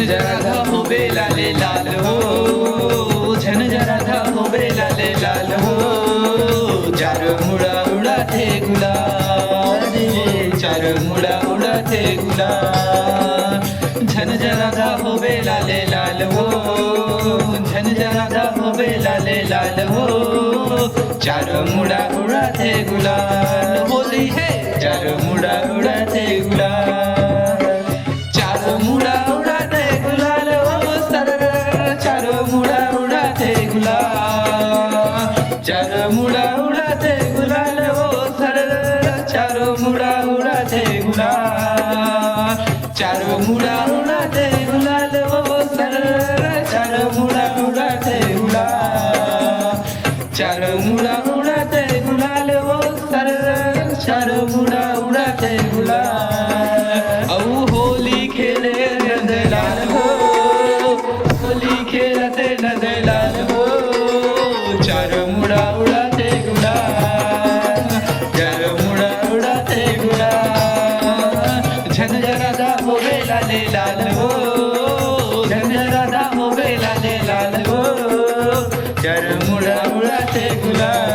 जरा धा हो बे लाले लाल हो, झन जरा धा हो बे लाले लाल हो, चार मुड़ा उड़ाते गुलाल रे, चार मुड़ा उड़ाते गुलाल। झन जरा धा हो बे लाले लाल हो, झन जरा धा हो बे लाले लाल हो, चार मुड़ा उड़ाते गुलाल। होली है चार मुड़ा उड़ाते गुलाल, चार मुड़ा उड़ाते गुलाल हो सर, चार मुड़ा उड़ाते गुलाल, चार मुड़ा उड़ाते गुलाल हो सर, चार मुड़ा उड़ाते गुलाल, चार मुड़ा उड़ाते गुलाल हो सर, चार मुड़ा उड़ाते गुलाल, चार मुड़ा उड़ाते गुलाल हो सर, चार मुड़ा उड़ाते गुलाल। औ होली खेले नंदलाल हो, होली खेलते नंदलाल हो, चार मुड़ा उड़ाते गुलाल, चार मुड़ा उड़ाते गुलाल। झन जरा धा हो बे लाले लाल हो, झन जरा धा हो बे लाले लाल हो, चार मुड़ा उड़ाते गुलाल।